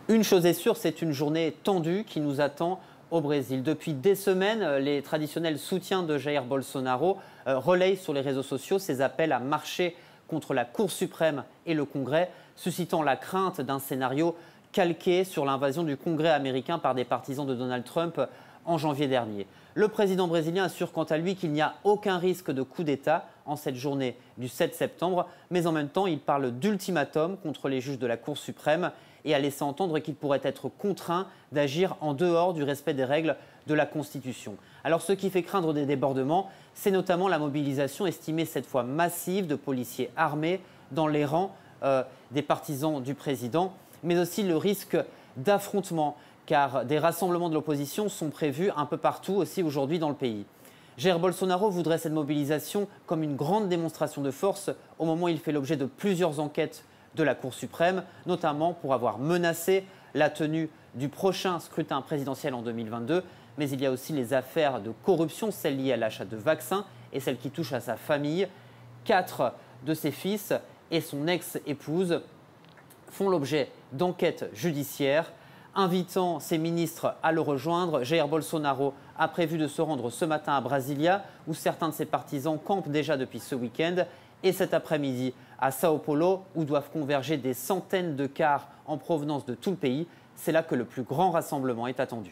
Une chose est sûre, c'est une journée tendue qui nous attend au Brésil. Depuis des semaines, les traditionnels soutiens de Jair Bolsonaro relayent sur les réseaux sociaux ses appels à marcher contre la Cour suprême et le Congrès, suscitant la crainte d'un scénario calqué sur l'invasion du Congrès américain par des partisans de Donald Trump en janvier dernier. Le président brésilien assure quant à lui qu'il n'y a aucun risque de coup d'État en cette journée du 7 septembre, mais en même temps, il parle d'ultimatum contre les juges de la Cour suprême et a laissé entendre qu'il pourrait être contraint d'agir en dehors du respect des règles de la Constitution. Alors ce qui fait craindre des débordements, c'est notamment la mobilisation estimée cette fois massive de policiers armés dans les rangs des partisans du président, mais aussi le risque d'affrontement, car des rassemblements de l'opposition sont prévus un peu partout aussi aujourd'hui dans le pays. Jair Bolsonaro voudrait cette mobilisation comme une grande démonstration de force au moment où il fait l'objet de plusieurs enquêtes de la Cour suprême, notamment pour avoir menacé la tenue du prochain scrutin présidentiel en 2022. Mais il y a aussi les affaires de corruption, celles liées à l'achat de vaccins et celles qui touchent à sa famille. 4 de ses fils et son ex-épouse font l'objet d'enquêtes judiciaires. Invitant ses ministres à le rejoindre, Jair Bolsonaro a prévu de se rendre ce matin à Brasilia, où certains de ses partisans campent déjà depuis ce week-end, et cet après-midi à Sao Paulo, où doivent converger des centaines de cars en provenance de tout le pays. C'est là que le plus grand rassemblement est attendu.